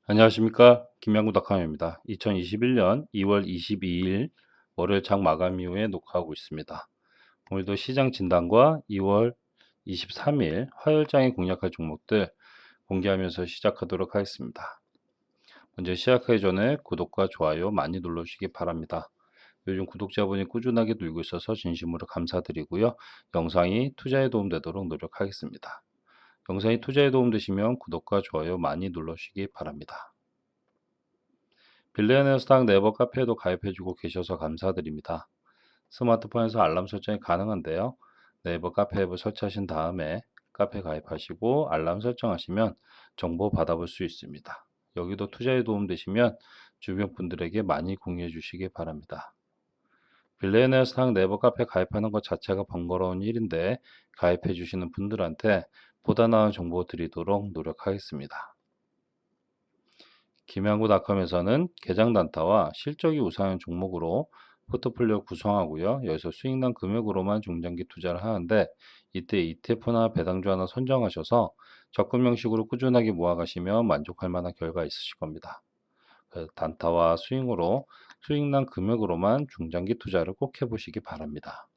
안녕하십니까. 김양구닷컴입니다. 2021년 2월 22일 월요일 장 마감 이후에 녹화하고 있습니다. 오늘도 시장 진단과 2월 23일 화요일장에 공략할 종목들 공개하면서 시작하도록 하겠습니다. 먼저 시작하기 전에 구독과 좋아요 많이 눌러주시기 바랍니다. 요즘 구독자분이 꾸준하게 늘고 있어서 진심으로 감사드리고요. 영상이 투자에 도움되도록 노력하겠습니다. 영상이 투자에 도움되시면 구독과 좋아요 많이 눌러주시기 바랍니다. 빌리언의 수당 네이버 카페에도 가입해주고 계셔서 감사드립니다. 스마트폰에서 알람 설정이 가능한데요. 네이버 카페 앱을 설치하신 다음에 카페 가입하시고 알람 설정하시면 정보 받아볼 수 있습니다. 여기도 투자에 도움되시면 주변 분들에게 많이 공유해 주시기 바랍니다. 빌리언의 수당 네이버 카페 가입하는 것 자체가 번거로운 일인데 가입해 주시는 분들한테 보다 나은 정보 드리도록 노력하겠습니다. 김양구닷컴에서는 계장 단타와 실적이 우수한 종목으로 포트폴리오 구성하고요. 여기서 수익난 금액으로만 중장기 투자를 하는데 이때 ETF나 배당주 하나 선정하셔서 적금 형식으로 꾸준하게 모아가시면 만족할 만한 결과 있으실 겁니다. 단타와 스윙으로 수익난 금액으로만 중장기 투자를 꼭 해보시기 바랍니다.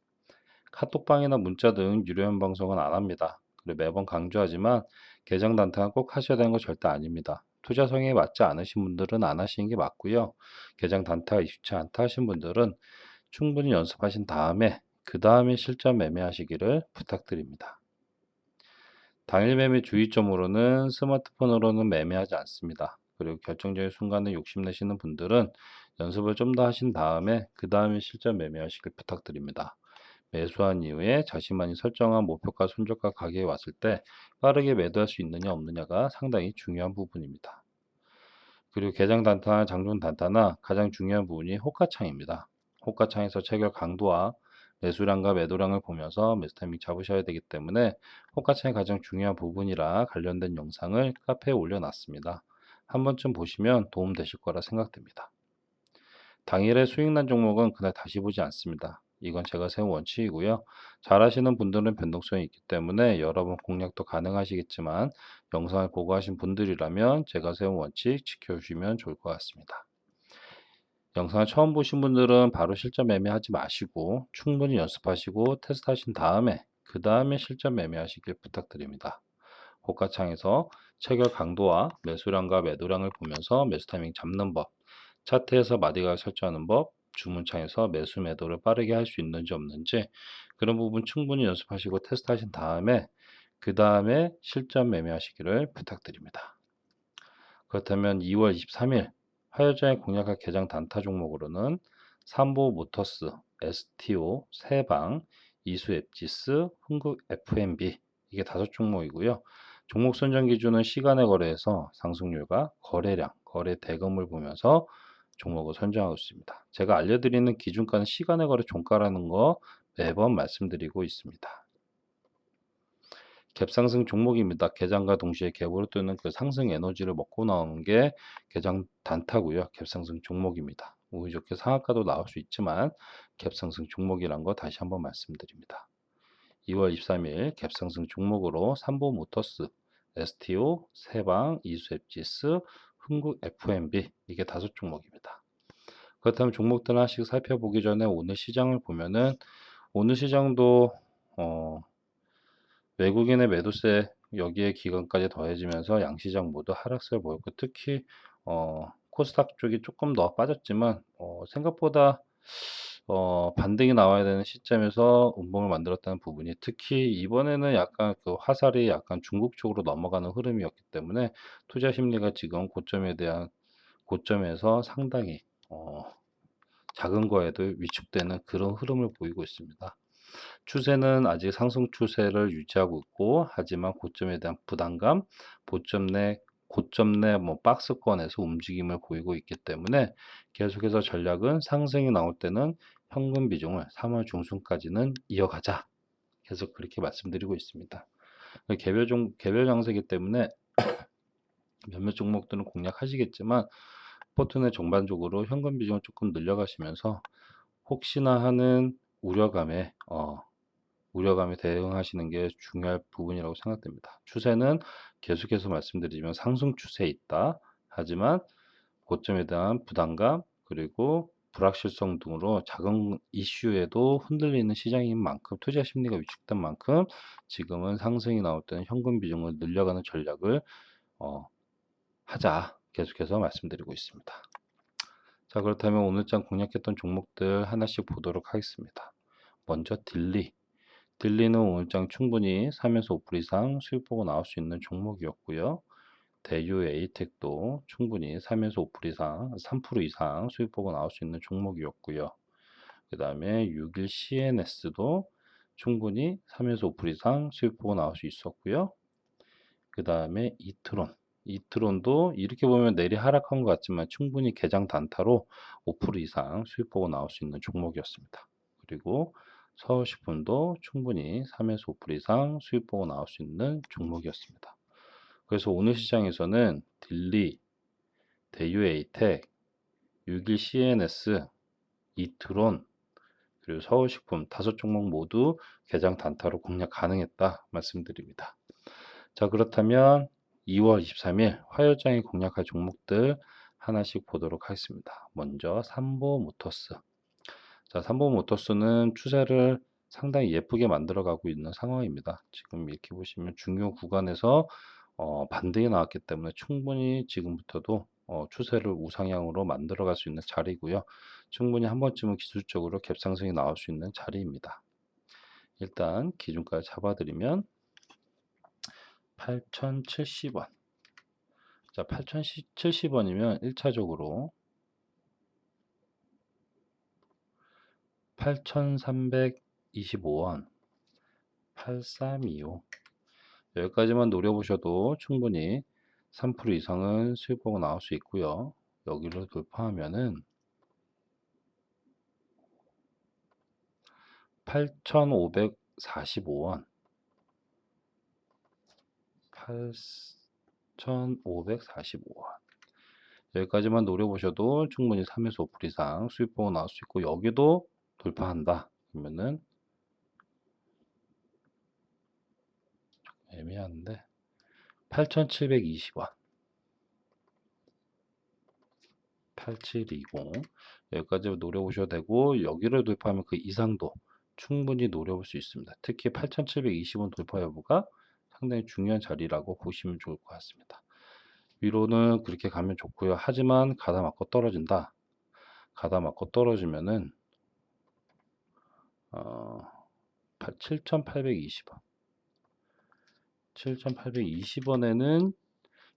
카톡방이나 문자 등 유료한 방송은 안 합니다. 그리고 매번 강조하지만 계정 단타는 꼭 하셔야 되는 거 절대 아닙니다. 투자 성향에 맞지 않으신 분들은 안 하시는 게 맞고요. 계정 단타가 익숙치 않다 하신 분들은 충분히 연습하신 다음에 그 다음에 실전 매매하시기를 부탁드립니다. 당일 매매 주의점으로는 스마트폰으로는 매매하지 않습니다. 그리고 결정적인 순간에 욕심내시는 분들은 연습을 좀 더 하신 다음에 그 다음에 실전 매매하시길 부탁드립니다. 매수한 이후에 자신만이 설정한 목표가 손절가 가격에 왔을 때 빠르게 매도할 수 있느냐 없느냐가 상당히 중요한 부분입니다. 그리고 개장 단타나 장중 단타나 가장 중요한 부분이 호가창입니다. 호가창에서 체결 강도와 매수량과 매도량을 보면서 매수 타이밍 잡으셔야 되기 때문에 호가창이 가장 중요한 부분이라 관련된 영상을 카페에 올려놨습니다. 한 번쯤 보시면 도움 되실 거라 생각됩니다. 당일에 수익난 종목은 그날 다시 보지 않습니다. 이건 제가 세운 원칙이고요. 잘 하시는 분들은 변동성이 있기 때문에 여러 번 공략도 가능하시겠지만 영상을 보고 하신 분들이라면 제가 세운 원칙 지켜주시면 좋을 것 같습니다. 영상을 처음 보신 분들은 바로 실전 매매하지 마시고 충분히 연습하시고 테스트하신 다음에 그 다음에 실전 매매하시길 부탁드립니다. 호가창에서 체결 강도와 매수량과 매도량을 보면서 매수 타이밍 잡는 법, 차트에서 마디가 설정하는 법, 주문창에서 매수 매도를 빠르게 할 수 있는지 없는지 그런 부분 충분히 연습하시고 테스트하신 다음에 그 다음에 실전 매매하시기를 부탁드립니다. 그렇다면 2월 23일 화요일장에 공략할 개장 단타 종목으로는 삼보 모터스, STO, 세방, 이수 앱지스, 흥국 FMB 이게 5종목이고요. 종목 선정 기준은 시간에 거래해서 상승률과 거래량, 거래 대금을 보면서 종목을 선정하고 있습니다. 제가 알려드리는 기준가는 시간에 거래 종가라는 거 매번 말씀드리고 있습니다. 갭상승 종목입니다. 개장과 동시에 갭으로 뜨는 그 상승 에너지를 먹고 나오는 게 개장 단타고요. 갭상승 종목입니다. 운이 좋게 상한가도 나올 수 있지만 갭상승 종목이란 거 다시 한번 말씀드립니다. 2월 23일 갭상승 종목으로 삼보모터스, STO, 세방, 이수앱지스, 흥국 FMB 이게 5종목입니다. 그렇다면 종목들 하나씩 살펴보기 전에 오늘 시장을 보면은 오늘 시장도 외국인의 매도세 여기에 기간까지 더해지면서 양시장 모두 하락세를 보였고 특히 코스닥 쪽이 조금 더 빠졌지만 생각보다 반등이 나와야 되는 시점에서 음봉을 만들었다는 부분이 특히 이번에는 약간 그 화살이 약간 중국 쪽으로 넘어가는 흐름이었기 때문에 투자 심리가 지금 고점에 대한 고점에서 상당히 작은 거에도 위축되는 그런 흐름을 보이고 있습니다. 추세는 아직 상승 추세를 유지하고 있고 하지만 고점에 대한 부담감, 고점 내 뭐 박스권에서 움직임을 보이고 있기 때문에 계속해서 전략은 상승이 나올 때는 현금 비중을 3월 중순까지는 이어가자. 계속 그렇게 말씀드리고 있습니다. 개별 장세이기 때문에 몇몇 종목들은 공략하시겠지만 포트는 전반적으로 현금 비중을 조금 늘려가시면서 혹시나 하는 우려감에 대응하시는 게 중요할 부분이라고 생각됩니다. 추세는 계속해서 말씀드리지만 상승 추세에 있다. 하지만 고점에 대한 부담감 그리고 불확실성 등으로 작은 이슈에도 흔들리는 시장인 만큼 투자 심리가 위축된 만큼 지금은 상승이 나올 때는 현금 비중을 늘려가는 전략을 하자 계속해서 말씀드리고 있습니다. 자, 그렇다면 오늘장 공략했던 종목들 하나씩 보도록 하겠습니다. 먼저 딜리는 오늘장 충분히 3에서 5% 이상 수익 보고 나올 수 있는 종목이었고요. 대유 에이텍도 충분히 3에서 5% 이상, 3% 이상 수익 보고 나올 수 있는 종목이었고요. 그 다음에 6일 CNS도 충분히 3에서 5% 이상 수익 보고 나올 수 있었고요. 그 다음에 이트론도 이렇게 보면 내리 하락한 것 같지만 충분히 개장 단타로 5% 이상 수익 보고 나올 수 있는 종목이었습니다. 그리고 서울식품도 충분히 3에서 5% 이상 수익 보고 나올 수 있는 종목이었습니다. 그래서 오늘 시장에서는 딜리, 대유에이텍, 6일 CNS, 이트론, 그리고 서울식품 5종목 모두 개장 단타로 공략 가능했다 말씀드립니다. 자, 그렇다면 2월 23일 화요일장에 공략할 종목들 하나씩 보도록 하겠습니다. 먼저 삼보모터스. 자, 삼보모터스는 추세를 상당히 예쁘게 만들어가고 있는 상황입니다. 지금 이렇게 보시면 중요 구간에서 반등이 나왔기 때문에 충분히 지금부터도 추세를 우상향으로 만들어갈 수 있는 자리고요. 충분히 한 번쯤은 기술적으로 갭상승이 나올 수 있는 자리입니다. 일단 기준가 잡아드리면 8,070원. 자, 8,070원이면 1차적으로 8,325원, 8325 여기까지만 노려보셔도 충분히 3% 이상은 수익 보고 나올 수 있고요. 여기를 돌파하면은 8,545원, 8,545원 여기까지만 노려보셔도 충분히 3에서 5% 이상 수익 보고 나올 수 있고, 여기도 돌파한다 그러면은 애매한데 8,720원, 8720 여기까지 노려보셔도 되고, 여기를 돌파하면 그 이상도 충분히 노려볼 수 있습니다. 특히 8,720원 돌파 여부가 상당히 중요한 자리라고 보시면 좋을 것 같습니다. 위로는 그렇게 가면 좋고요. 하지만 가다 맞고 떨어진다. 가다 맞고 떨어지면은 7,820원 7,820원에는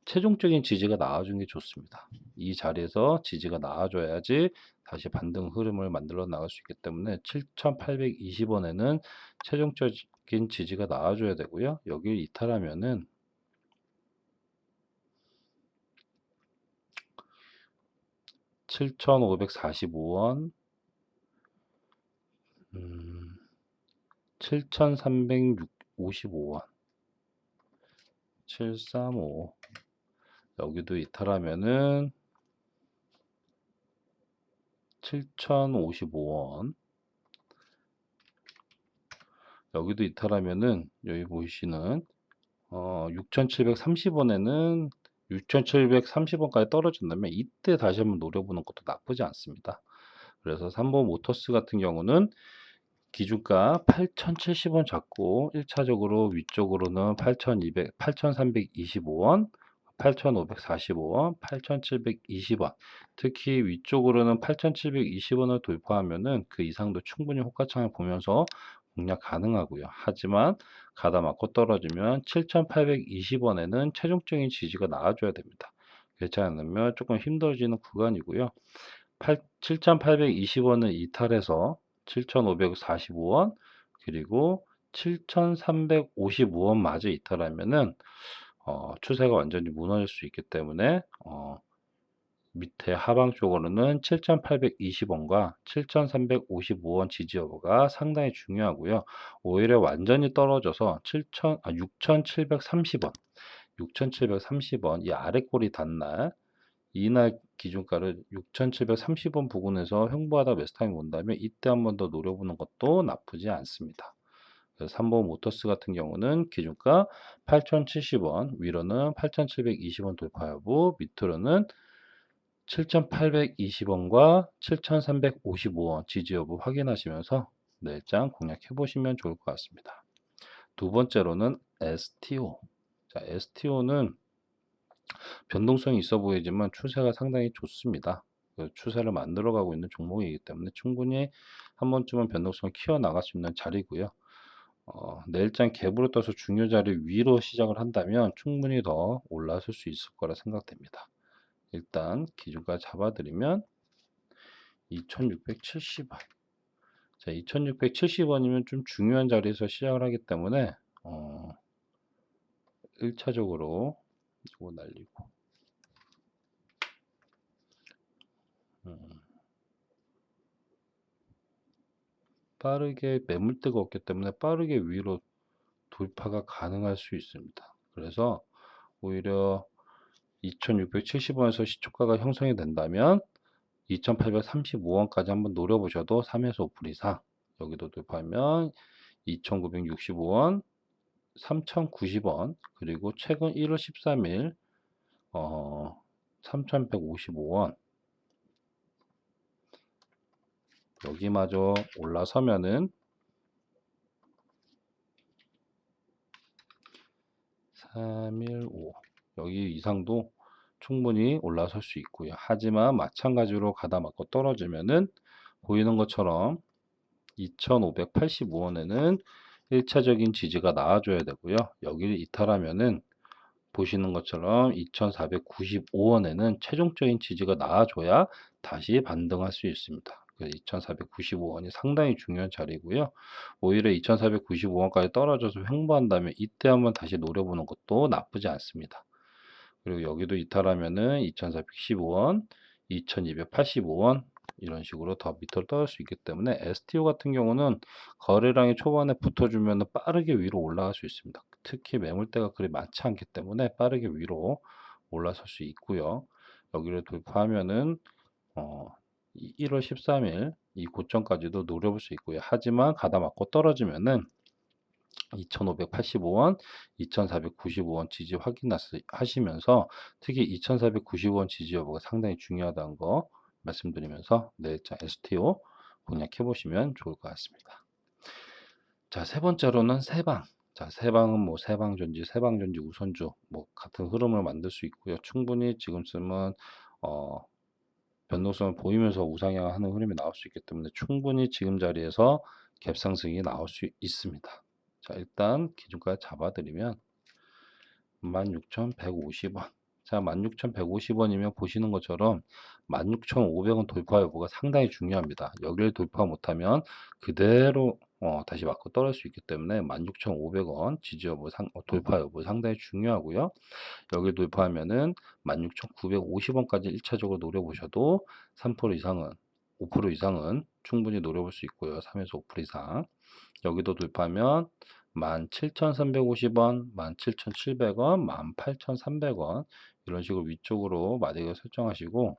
최종적인 지지가 나와주는 게 좋습니다. 이 자리에서 지지가 나와줘야지 다시 반등 흐름을 만들어 나갈 수 있기 때문에 7,820원에는 최종적인 지지가 나와줘야 되고요. 여기를 이탈하면은 7,545원, 7,355원, 735 여기도 이탈하면은 7,055원 여기도 이탈하면은 여기 보이시는 6,730원에는 6,730원까지 떨어진다면 이때 다시 한번 노려보는 것도 나쁘지 않습니다. 그래서 삼보모터스 같은 경우는 기준가 8,070원 잡고 1차적으로 위쪽으로는 8,325원, 8,545원, 8,720원 특히 위쪽으로는 8,720원을 돌파하면은 그 이상도 충분히 호가창을 보면서 공략 가능하고요. 하지만 가다 맞고 떨어지면 7,820원에는 최종적인 지지가 나와줘야 됩니다. 그렇지 않으면 조금 힘들어지는 구간이고요. 7,820원을 이탈해서 7,545원 그리고 7,355원 마저 이탈하면은 추세가 완전히 무너질 수 있기 때문에 밑에 하방 쪽으로는 7,820원과 7,355원 지지 여부가 상당히 중요하고요. 오히려 완전히 떨어져서 6,730원 6,730원 이 아래 꼬리 단 이날 기준가를 6,730원 부근에서 횡보하다 매수 타임이 온다면 이때 한 번 더 노려보는 것도 나쁘지 않습니다. 삼보 모터스 같은 경우는 기준가 8,070원, 위로는 8,720원 돌파 여부, 밑으로는 7,820원과 7,355원 지지 여부 확인하시면서 내일장 공략해 보시면 좋을 것 같습니다. 두 번째로는 STO. 자, STO는 변동성이 있어 보이지만 추세가 상당히 좋습니다. 그 추세를 만들어가고 있는 종목이기 때문에 충분히 한 번쯤은 변동성을 키워나갈 수 있는 자리고요. 내일장 갭으로 떠서 중요 자리 위로 시작을 한다면 충분히 더 올라설 수 있을 거라 생각됩니다. 일단 기준가 잡아드리면 2670원. 자, 2670원이면 좀 중요한 자리에서 시작을 하기 때문에 1차적으로 이거 날리고 빠르게 매물대가 없기 때문에 빠르게 위로 돌파가 가능할 수 있습니다. 그래서 오히려 2670원에서 시초가가 형성이 된다면 2835원까지 한번 노려보셔도 3에서 5% 이상, 여기도 돌파하면 2965원, 3090원, 그리고 최근 1월 13일 3155원, 여기마저 올라서면은 315 여기 이상도 충분히 올라설 수 있고요. 하지만 마찬가지로 가다 맞고 떨어지면은 보이는 것처럼 2585원에는 1차적인 지지가 나와줘야 되고요. 여기를 이탈하면은 보시는 것처럼 2495원에는 최종적인 지지가 나와줘야 다시 반등할 수 있습니다. 2495원이 상당히 중요한 자리고요. 오히려 2495원까지 떨어져서 횡보한다면 이때 한번 다시 노려보는 것도 나쁘지 않습니다. 그리고 여기도 이탈하면은 2415원, 2285원 이런 식으로 더 밑으로 떨어질 수 있기 때문에 STO 같은 경우는 거래량이 초반에 붙어주면 빠르게 위로 올라갈 수 있습니다. 특히 매물대가 그리 많지 않기 때문에 빠르게 위로 올라설 수 있고요. 여기를 돌파하면은 1월 13일 이 고점까지도 노려볼 수 있고요. 하지만 가다 맞고 떨어지면은 2585원, 2495원 지지 확인하시면서 특히 2495원 지지 여부가 상당히 중요하다는 거 말씀드리면서 내일장 STO 공략해 보시면 좋을 것 같습니다. 자, 세 번째로는 세방. 자, 세방은 뭐 세방전지, 세방전지 우선주 뭐 같은 흐름을 만들 수 있고요. 충분히 지금쯤은 변동성을 보이면서 우상향하는 흐름이 나올 수 있기 때문에 충분히 지금 자리에서 갭 상승이 나올 수 있습니다. 자, 일단 기준가 잡아드리면 16,150원. 자, 16,150원이면 보시는 것처럼 16,500원 돌파 여부가 상당히 중요합니다. 여기를 돌파 못하면 그대로 다시 맞고 떨어질 수 있기 때문에 16,500원 지지 여부 돌파 여부 상당히 중요하고요. 여기 돌파하면은 16,950원까지 1차적으로 노려보셔도 3% 이상은 5% 이상은 충분히 노려볼 수 있고요. 3에서 5% 이상. 여기도 돌파하면 17,350원, 17,700원, 18,300원 이런 식으로 위쪽으로 마디를 설정하시고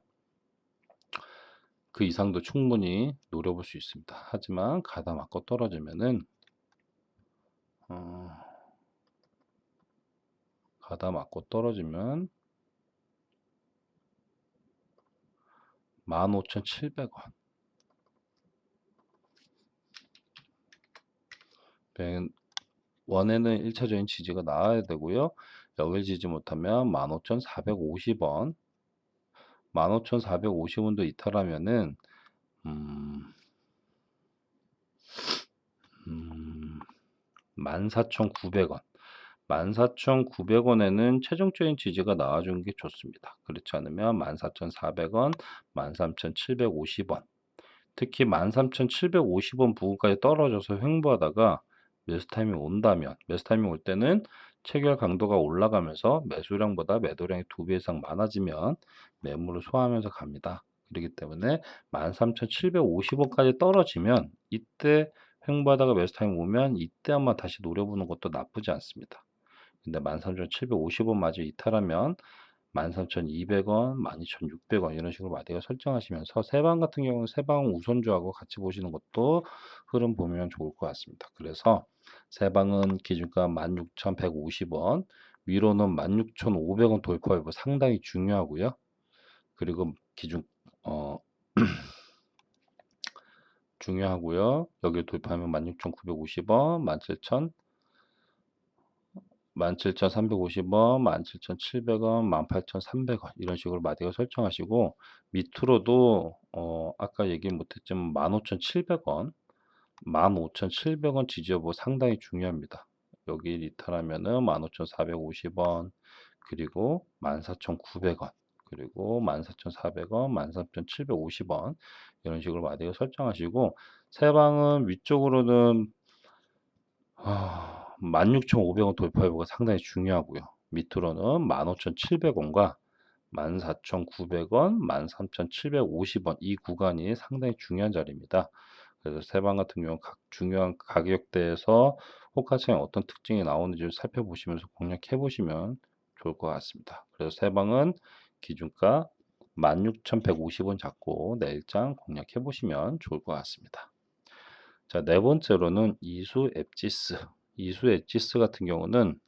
그 이상도 충분히 노려볼 수 있습니다. 하지만 가다 맞고 떨어지면은 가다 맞고 떨어지면 15,700원. 원에는 1차적인 지지가 나와야 되고요. 여길 지지 못하면 15,450원, 15,450원도 이탈하면은 14,900원. 14,900원에는 최종적인 지지가 나와주는 게 좋습니다. 그렇지 않으면 14,400원, 13,750원. 특히 13,750원 부근까지 떨어져서 횡보하다가 매수 타이밍 온다면, 매수 타이밍 올 때는 체결 강도가 올라가면서 매수량보다 매도량이 2배 이상 많아지면 매물을 소화하면서 갑니다. 그렇기 때문에 13,750원까지 떨어지면 이때 횡보하다가 매수 타이밍 오면 이때 한번 다시 노려보는 것도 나쁘지 않습니다. 근데 13,750원 마저 이탈하면 13,200원, 12,600원 이런 식으로 마디가 설정하시면서 세방 같은 경우는 세방 우선주하고 같이 보시는 것도 흐름 보면 좋을 것 같습니다. 그래서 세방은 기준가 16,150원, 위로는 16,500원 돌파 여부 상당히 중요하고요. 그리고 기준 중요하고요. 여기 돌파하면 16,950원, 17,350원, 17,700원, 18,300원 이런 식으로 마디가 설정하시고 밑으로도 아까 얘기 못했지만 15,700원, 15,700원 지지 여부 상당히 중요합니다. 여기 이탈하면은 15,450원, 그리고 14,900원, 그리고 14,400원, 13,750원 이런 식으로 마디가 설정하시고 세방은 위쪽으로는 16,500원 돌파 여부가 상당히 중요하고요. 밑으로는 15,700원과 14,900원, 13,750원 이 구간이 상당히 중요한 자리입니다. 그래서 세방 같은 경우는 각 중요한 가격대에서 호가창에 어떤 특징이 나오는지 살펴보시면서 공략해 보시면 좋을 것 같습니다. 그래서 세방은 기준가 16,150원 잡고 내일장 공략해 보시면 좋을 것 같습니다. 자, 네 번째로는 이수 앱지스. 이수 앱지스 같은 경우는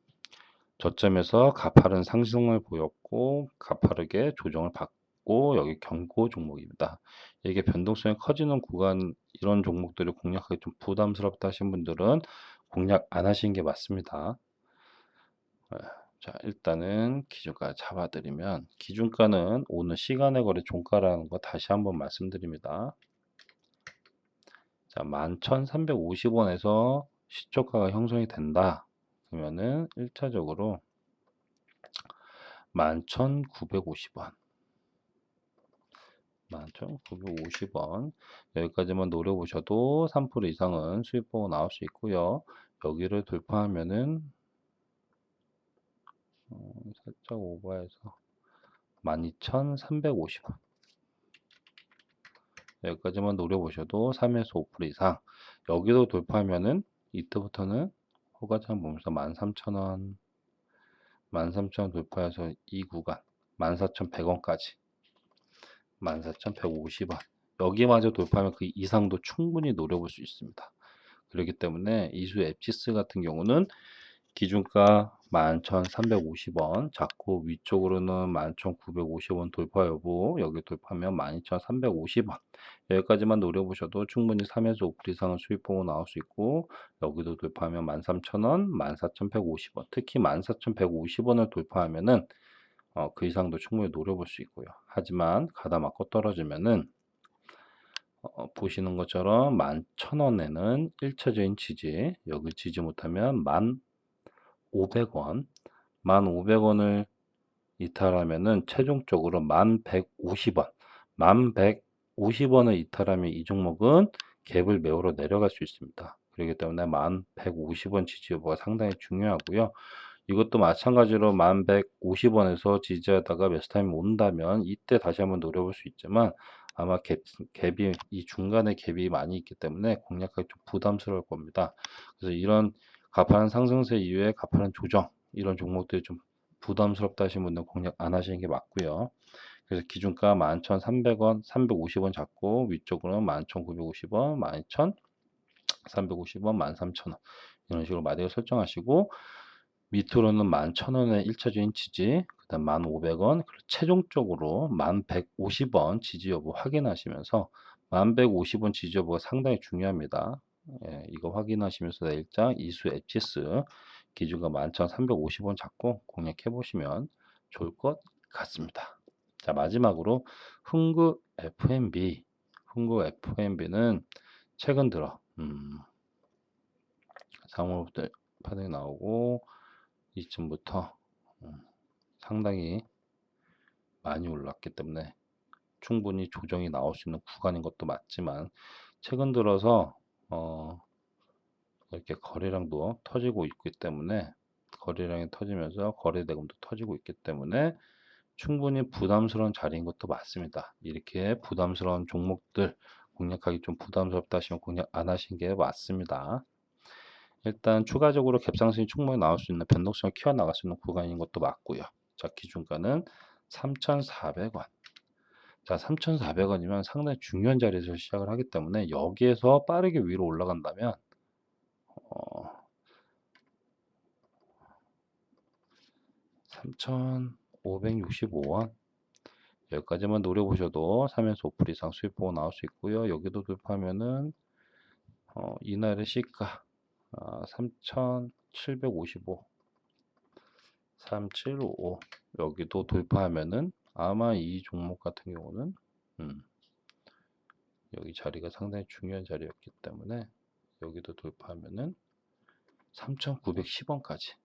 저점에서 가파른 상승을 보였고 가파르게 조정을 받고 여기 경고 종목입니다. 이게 변동성이 커지는 구간 이런 종목들을 공략하기 좀 부담스럽다 하신 분들은 공략 안 하시는 게 맞습니다. 자, 일단은 기준가 잡아드리면 기준가는 오늘 시간의 거래 종가라는 거 다시 한번 말씀드립니다. 자, 11,350원에서 시초가가 형성이 된다. 그러면은 1차적으로 11,950원 11,950원 여기까지만 노려보셔도 3% 이상은 수익 보고 나올 수 있고요. 여기를 돌파하면은 살짝 오버해서 12,350원 여기까지만 노려보셔도 3에서 5% 이상 여기도 돌파하면은 이때부터는 호가창 보면서 13,000원 13,000원 돌파해서 이 구간 14,100원까지 14,150원 여기마저 돌파하면 그 이상도 충분히 노려볼 수 있습니다. 그렇기 때문에 이수 앱지스 같은 경우는 기준가 11,350원 잡고 위쪽으로는 11,950원 돌파 여부 여기 돌파하면 12,350원 여기까지만 노려보셔도 충분히 3에서 5% 이상은 수익 보고 나올 수 있고 여기도 돌파하면 13,000원 14,150원 특히 14,150원을 돌파하면은 그 이상도 충분히 노려볼 수 있고요. 하지만 가다 맞고 떨어지면은 보시는 것처럼 11,000원에는 1차적인 지지 여기 지지 못하면 1,500원 1,500원을 이탈하면은 최종적으로 1,150원 1,150원을 이탈하면 이 종목은 갭을 메우러 내려갈 수 있습니다. 그렇기 때문에 1,150원 지지 여부가 상당히 중요하고요. 이것도 마찬가지로 1,150원에서 지지하다가 매수타임이 온다면 이때 다시 한번 노려볼 수 있지만 아마 갭이 이 중간에 갭이 많이 있기 때문에 공략하기 좀 부담스러울 겁니다. 그래서 이런 가파른 상승세 이후에 가파른 조정 이런 종목들이 좀 부담스럽다 하시는 분들은 공략 안 하시는 게 맞고요. 그래서 기준가 11,300원, 350원 잡고 위쪽으로는 11,950원, 12,350원, 13,000원 이런 식으로 마디를 설정하시고 밑으로는 11,000원의 1차적인 지지, 그 다음 1,500원, 그리고 최종적으로 1,150원 지지 여부 확인하시면서 1,150원 지지 여부가 상당히 중요합니다. 예, 이거 확인하시면서 내일장 이수 엣지스 기준가 11,350원 잡고 공략해 보시면 좋을 것 같습니다. 자, 마지막으로 흥구 FNB. 흥구 FNB는 최근 들어 상호들 파동이 나오고 이쯤부터 상당히 많이 올랐기 때문에 충분히 조정이 나올 수 있는 구간인 것도 맞지만 최근 들어서 이렇게 거래량도 터지고 있기 때문에 거래량이 터지면서 거래 대금도 터지고 있기 때문에 충분히 부담스러운 자리인 것도 맞습니다. 이렇게 부담스러운 종목들 공략하기 좀 부담스럽다 하시면 공략 안 하시는 게 맞습니다. 일단 추가적으로 갭상승이 충분히 나올 수 있는 변동성을 키워나갈 수 있는 구간인 것도 맞고요. 자, 기준가는 3,400원. 자, 3,400원이면 상당히 중요한 자리에서 시작을 하기 때문에 여기에서 빠르게 위로 올라간다면 3,565원. 여기까지만 노려보셔도 3연속 5% 이상 수익 보고 나올 수 있고요. 여기도 돌파하면은 이날의 시가 3,755, 3755 여기도 돌파하면은 아마 이 종목 같은 경우는 여기 자리가 상당히 중요한 자리였기 때문에 여기도 돌파하면은 3,910원까지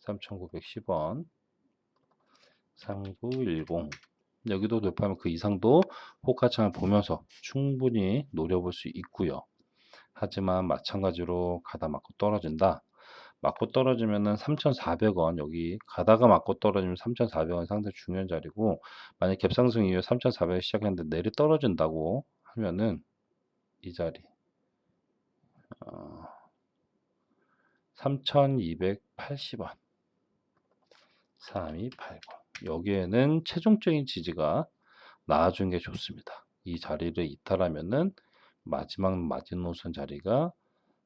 3,910원 3910 여기도 돌파하면 그 이상도 호가창을 보면서 충분히 노려볼 수 있고요. 하지만 마찬가지로 가다 맞고 떨어진다. 맞고 떨어지면은 3,400원 여기 가다가 맞고 떨어지면 3,400원 상당히 중요한 자리고 만약 갭상승 이후에 3,400원 시작했는데 내리 떨어진다고 하면은 이 자리 3,280원 3280 여기에는 최종적인 지지가 나와주는 게 좋습니다. 이 자리를 이탈하면은 마지막 마지노선 자리가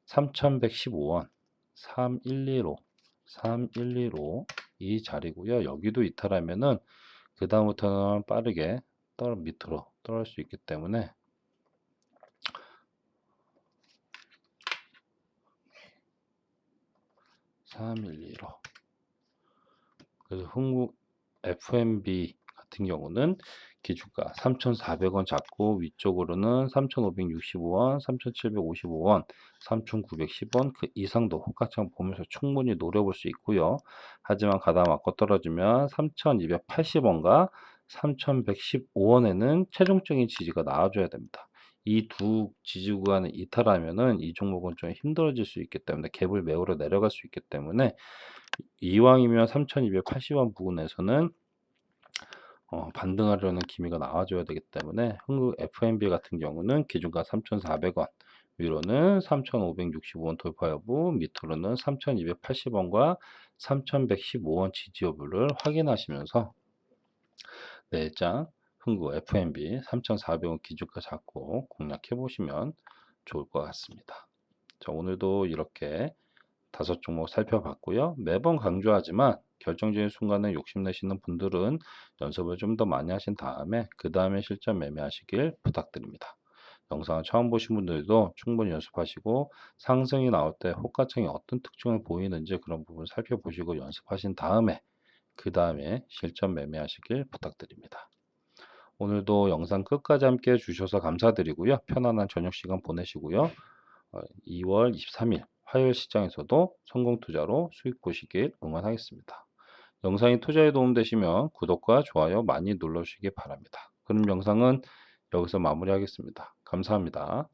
3,115원 3115 3115 이 자리고요. 여기도 이탈하면은 그 다음부터는 빠르게 밑으로 떨어질 수 있기 때문에 3115 그래서 흥국 FMB 같은 경우는 기준가 3,400원 잡고 위쪽으로는 3,565원, 3,755원, 3,910원 그 이상도 호가창 보면서 충분히 노려볼 수 있고요. 하지만 가다 맞고 떨어지면 3,280원과 3,115원에는 최종적인 지지가 나와줘야 됩니다. 이 두 지지 구간을 이탈하면은 이 종목은 좀 힘들어질 수 있기 때문에 갭을 메우러 내려갈 수 있기 때문에 이왕이면 3,280원 부근에서는 반등하려는 기미가 나와줘야 되기 때문에 흥국 FMB 같은 경우는 기준가 3,400원, 위로는 3,565원 돌파 여부, 밑으로는 3,280원과 3,115원 지지 여부를 확인하시면서 내장 흥국 FMB 3,400원 기준가 잡고 공략해 보시면 좋을 것 같습니다. 자, 오늘도 이렇게 5종목 살펴봤고요. 매번 강조하지만 결정적인 순간에 욕심내시는 분들은 연습을 좀 더 많이 하신 다음에 그 다음에 실전 매매하시길 부탁드립니다. 영상을 처음 보신 분들도 충분히 연습하시고 상승이 나올 때 호가창이 어떤 특징을 보이는지 그런 부분 살펴보시고 연습하신 다음에 그 다음에 실전 매매하시길 부탁드립니다. 오늘도 영상 끝까지 함께 해주셔서 감사드리고요. 편안한 저녁 시간 보내시고요. 2월 23일 화요일 시장에서도 성공 투자로 수익 보시길 응원하겠습니다. 영상이 투자에 도움되시면 구독과 좋아요 많이 눌러주시기 바랍니다. 그럼 영상은 여기서 마무리하겠습니다. 감사합니다.